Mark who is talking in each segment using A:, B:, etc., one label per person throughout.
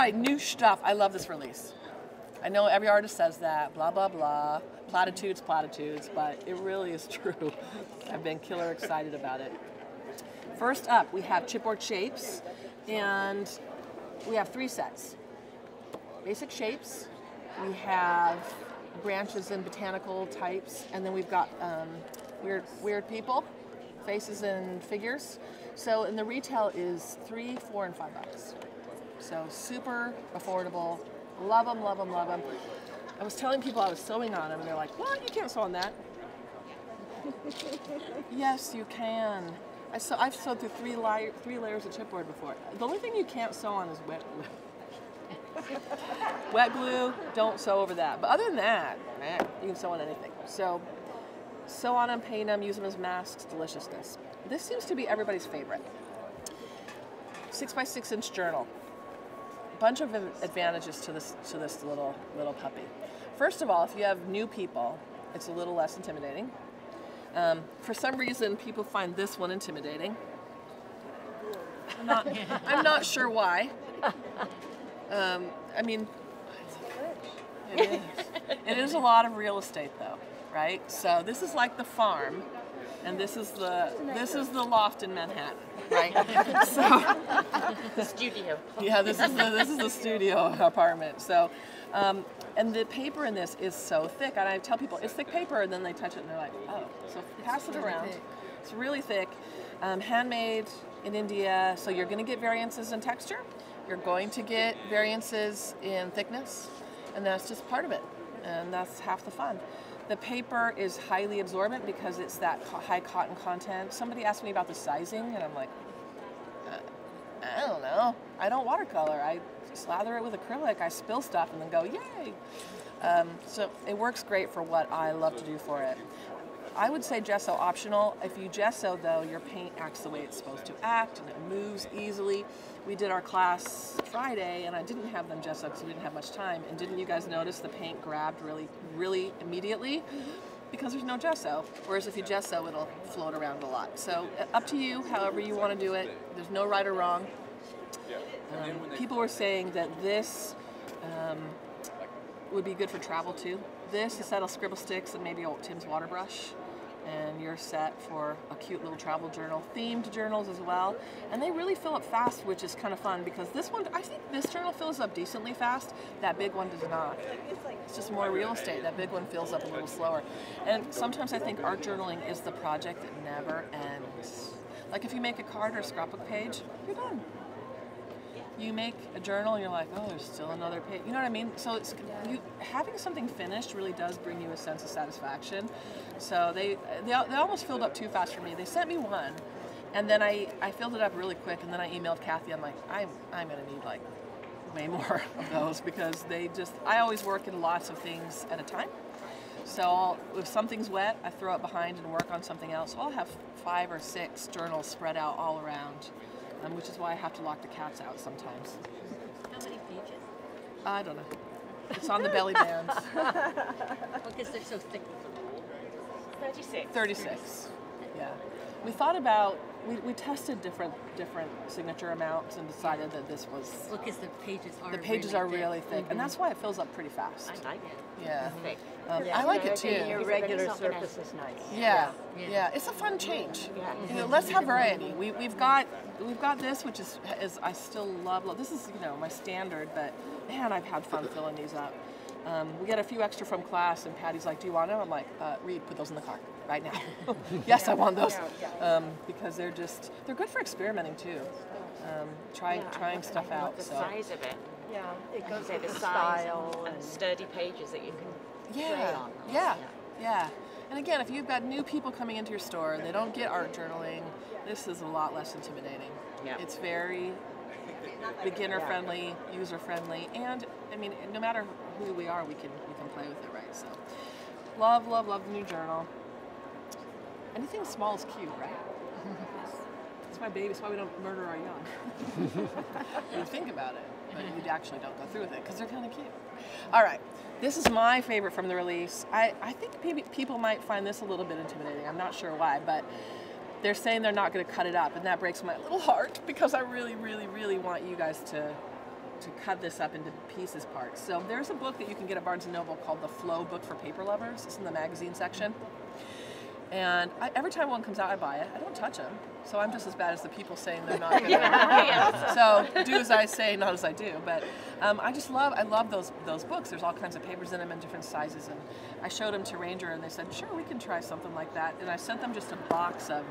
A: right, new stuff. I love this release. I know every artist says that, blah, blah, blah, platitudes, but it really is true. I've been killer excited about it. First up, we have Chipboard Shapes, and we have 3 sets. Basic shapes, we have branches and botanical types, and then we've got weird people, faces and figures. So, and the retail is $3, $4, and $5. So super affordable. Love them, love them, love them. I was telling people I was sewing on them, and they're like, "What? You can't sew on that." Yes, you can. I've sewed through three layers of chipboard before. The only thing you can't sew on is wet glue. Wet glue, don't sew over that. But other than that, man, you can sew on anything. So sew on them, paint them, use them as masks, deliciousness. This seems to be everybody's favorite. 6x6 inch journal. Bunch of advantages to this little puppy. First of all, if you have new people, it's a little less intimidating. For some reason, people find this one intimidating. I'm not sure why. I mean, it is a lot of real estate, though, right? So this is like the farm, and this is the loft in Manhattan, right? So
B: the studio.
A: Yeah, this is the studio apartment. So, and the paper in this is so thick, and I tell people it's thick paper, and then they touch it and they're like, oh. So pass it around. It's really thick, handmade in India. So you're going to get variances in texture. You're going to get variances in thickness, and that's just part of it, and that's half the fun. The paper is highly absorbent because it's that high cotton content. Somebody asked me about the sizing, and I'm like, I don't know. I don't watercolor. I slather it with acrylic. I spill stuff and then go, yay! So it works great for what I love to do for it. I would say gesso optional. If you gesso, though, your paint acts the way it's supposed to act, and it moves easily. We did our class Friday, and I didn't have them gesso because we didn't have much time. And didn't you guys notice the paint grabbed really, really immediately? Because there's no gesso. Whereas if you gesso, it'll float around a lot. So up to you, however you want to do it. There's no right or wrong. People were saying that this would be good for travel too. This, a set of scribble sticks and maybe old Tim's water brush, and you're set for a cute little travel journal. Themed journals as well, and they really fill up fast, which is kind of fun because this one, I think this journal fills up decently fast. That big one does not. It's just more real estate. That big one fills up a little slower. And sometimes I think art journaling is the project that never ends. Like if you make a card or a scrapbook page, you're done. You make a journal and you're like, oh, there's still another page. You know what I mean? So it's having something finished really does bring you a sense of satisfaction. So they almost filled up too fast for me. They sent me one, and then I filled it up really quick, and then I emailed Kathy. I'm like, I'm gonna need like way more of those because I always work in lots of things at a time. So if something's wet, I throw it behind and work on something else. So I'll have 5 or 6 journals spread out all around. Which is why I have to lock the cats out sometimes.
B: How many pages?
A: I don't know. It's on the belly band.
B: Because they're so thick. 36.
A: 36. Yeah. We thought about, we tested different signature amounts and decided that this was...
B: Well, because the pages are
A: really thick. And that's why it fills up pretty fast.
B: I like it.
A: Yeah.
B: Thick.
A: I like it too.
C: Your regular surface is nice.
A: Yeah. It's a fun change.
B: Yeah.
A: You know, let's have variety. We've got this, which is I still love. This is my standard, but man, I've had fun filling these up. We got a few extra from class, and Patty's like, "Do you want them?" I'm like, "Reed, put those in the car right now." Yes, I want those because they're good for experimenting too. Trying stuff out.
B: The size of it.
C: Yeah, it goes
B: with
C: with
B: the
C: style
B: size and sturdy pages that you can play on.
A: Yeah. And again, if you've got new people coming into your store and they don't get art journaling, this is a lot less intimidating.
B: Yeah.
A: It's very beginner friendly, user friendly, and I mean, no matter who we are, we can play with it, right? So, love the new journal. Anything small is cute, right? It's my baby. It's why we don't murder our young. You think about it, but you actually don't go through with it because they're kind of cute. All right. This is my favorite from the release. I think maybe people might find this a little bit intimidating. I'm not sure why, but they're saying they're not going to cut it up, and that breaks my little heart because I really, really, really want you guys to to cut this up into pieces parts. So there's a book that you can get at Barnes & Noble called The Flow Book for Paper Lovers. It's in the magazine section. And every time one comes out, I buy it. I don't touch them. So I'm just as bad as the people saying they're not good. So do as I say, not as I do. But I love those books. There's all kinds of papers in them in different sizes. And I showed them to Ranger, and they said, sure, we can try something like that. And I sent them just a box of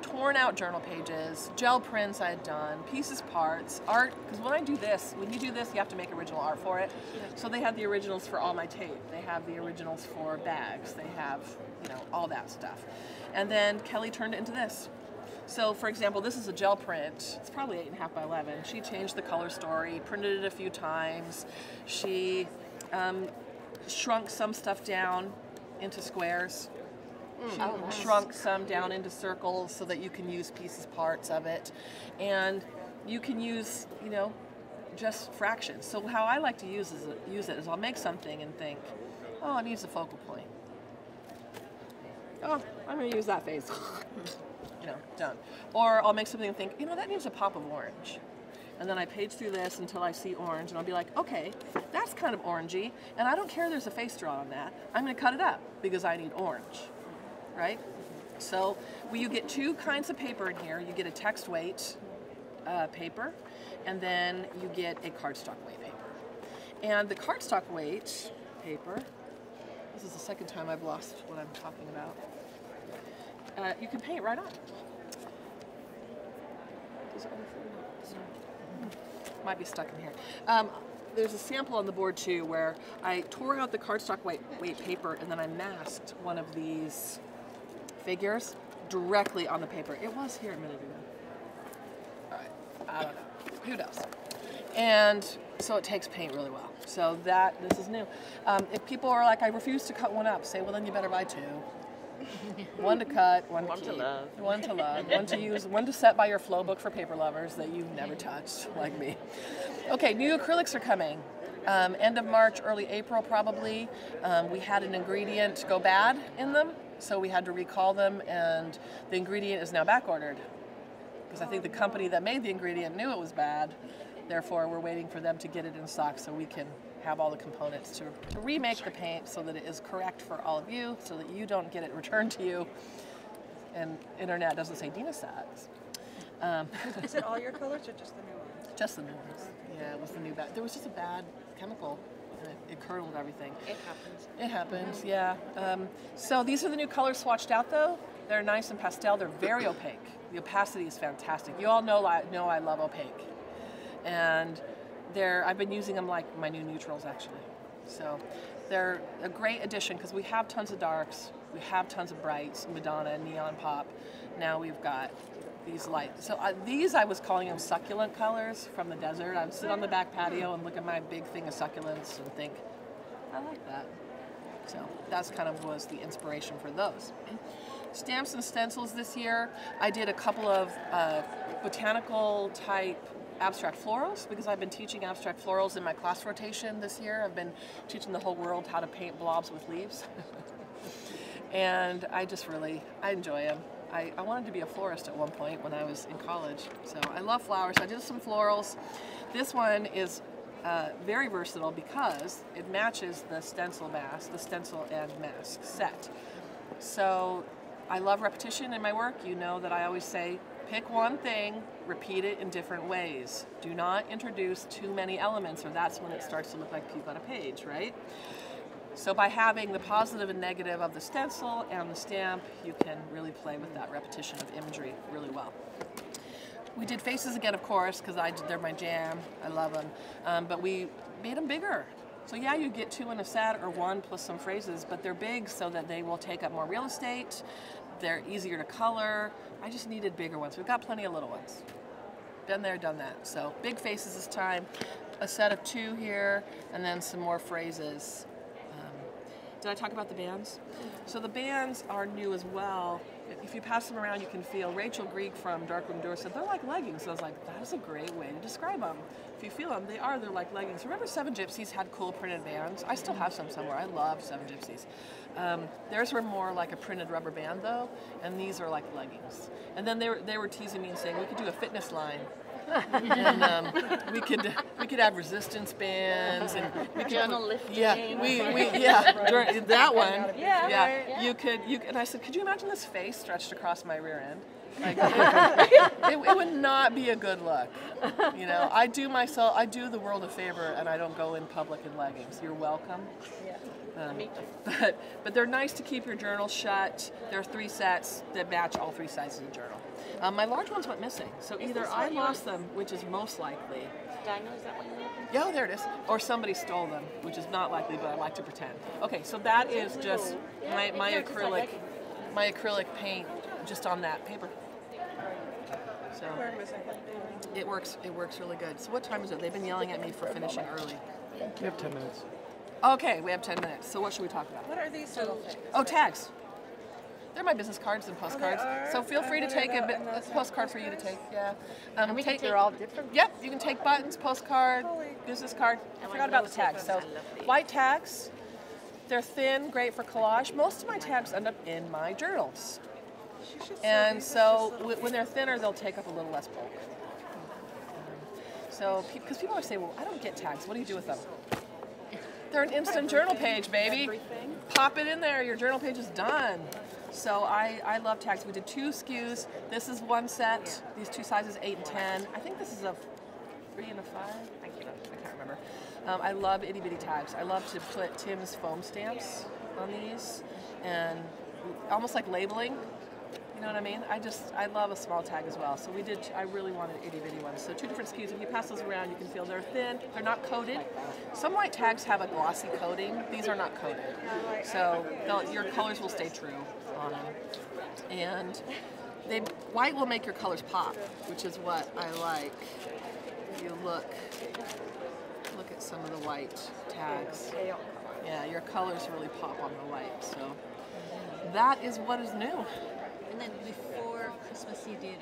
A: torn out journal pages, gel prints I had done, pieces, parts, art, because when you do this, you have to make original art for it. So they had the originals for all my tape. They have the originals for bags. They have, all that stuff. And then Kelly turned it into this. So for example, this is a gel print. It's probably 8.5 by 11. She changed the color story, printed it a few times. She shrunk some stuff down into squares. She shrunk some down into circles so that you can use pieces, parts of it. And you can use, just fractions. So how I like to use it is I'll make something and think, oh, it needs a focal point. Oh, I'm going to use that face. Done. Or I'll make something and think, that needs a pop of orange. And then I page through this until I see orange, and I'll be like, okay, that's kind of orangey, and I don't care there's a face drawn on that. I'm going to cut it up because I need orange. Right? So you get two kinds of paper in here. You get a text weight paper, and then you get a cardstock weight paper. And the cardstock weight paper, this is the second time I've lost what I'm talking about. You can paint right on. Might be stuck in here. There's a sample on the board too where I tore out the cardstock weight paper and then I masked one of these figures directly on the paper. It was here a minute ago. All right, I don't know. Who does? And so it takes paint really well. So this is new. If people are like, I refuse to cut one up, say, well, then you better buy two. One to cut, one to keep, one to love, one to use, one to set by your flow book for paper lovers that you've never touched, like me. Okay, new acrylics are coming. End of March, early April probably. We had an ingredient go bad in them, so we had to recall them, and the ingredient is now back ordered. Because I think the company that made the ingredient knew it was bad. Therefore, we're waiting for them to get it in stock so we can have all the components to remake the paint so that it is correct for all of you, so that you don't get it returned to you and internet doesn't say Dina sucks.
D: Is it all your colors or just the new ones?
A: Just the new ones. Yeah, it was the new bad. There was just a bad chemical and it curdled everything.
B: It happens.
A: It happens, yeah. So these are the new colors swatched out though. They're nice and pastel. They're very opaque. The opacity is fantastic. You all know I love opaque. And I've been using them like my new neutrals actually. So they're a great addition because we have tons of darks, we have tons of brights, Madonna, neon pop. Now we've got these lights. So these I was calling them succulent colors from the desert. I would sit on the back patio and look at my big thing of succulents and think, I like that. So that's kind of was the inspiration for those. Stamps and stencils this year, I did a couple of botanical type abstract florals because I've been teaching abstract florals in my class rotation this year. I've been teaching the whole world how to paint blobs with leaves. And I enjoy them. I wanted to be a florist at one point when I was in college. So I love flowers. I did some florals. This one is very versatile because it matches the stencil and mask set. So I love repetition in my work. You know that I always say, pick one thing, repeat it in different ways. Do not introduce too many elements or that's when it starts to look like puke on a page, right? So by having the positive and negative of the stencil and the stamp, you can really play with that repetition of imagery really well. We did faces again, of course, because they're my jam. I love them. But we made them bigger. So yeah, you get two in a set or one plus some phrases, but they're big so that they will take up more real estate. They're easier to color. I just needed bigger ones. We've got plenty of little ones. Been there, done that. So big faces this time. A set of two here, and then some more phrases. Did I talk about the bands? So the bands are new as well. If you pass them around, you can feel. Rachel Greig from Darkroom Door said, they're like leggings. So I was like, that is a great way to describe them. If you feel them, they're like leggings. Remember Seven Gypsies had cool printed bands? I still have some somewhere. I love Seven Gypsies. Theirs were more like a printed rubber band though, and these are like leggings. And then they were teasing me and saying, we could do a fitness line. and we could have resistance bands and we could
B: Journal lifting.
A: during that one.
B: Yeah, right, yeah.
A: You could and I said, could you imagine this face stretched across my rear end? Like, it would not be a good look. You know, I do the world a favor and I don't go in public in leggings. You're welcome. But they're nice to keep your journal shut. There are 3 sets that match all 3 sizes of journal. My large ones went missing, so either I lost them, which is most likely.
B: Dino, is that what you're looking
A: Yeah, there it is. Or somebody stole them, which is not likely, but I like to pretend. Okay, so that is just my acrylic paint just on that paper. So it works really good. So what time is it? They've been yelling at me for finishing early.
E: We have 10 minutes.
A: Okay, we have 10 minutes. So what should we talk about?
D: What are these little things?
A: Oh, tags. They're my business cards and postcards.
D: are?
A: So feel free to take a postcard for you to take. Yeah.
C: They're all different.
A: Yep, you can take buttons, postcard, business card. I forgot about the tags. So white tags, they're thin, great for collage. Most of my tags end up in my journals. And so when they're thinner, they'll take up a little less bulk. So, because people always say, well, I don't get tags. What do you do with them? They're an instant journal page, baby. Pop it in there. Your journal page is done. So I love tags. We did 2 SKUs. This is 1 set. These 2 sizes, 8 and 10. I think this is a 3 and a 5. I can't remember. I love itty bitty tags. I love to put Tim's foam stamps on these, and almost like labeling. You know what I mean? I love a small tag as well. So I really wanted itty bitty ones. So 2 different SKUs. If you pass those around, you can feel they're thin. They're not coated. Some white tags have a glossy coating. These are not coated. So your colors will stay true on them. And white will make your colors pop, which is what I like. If you look at some of the white tags. Yeah, your colors really pop on the white. So that is what is new.
F: And then before Christmas you did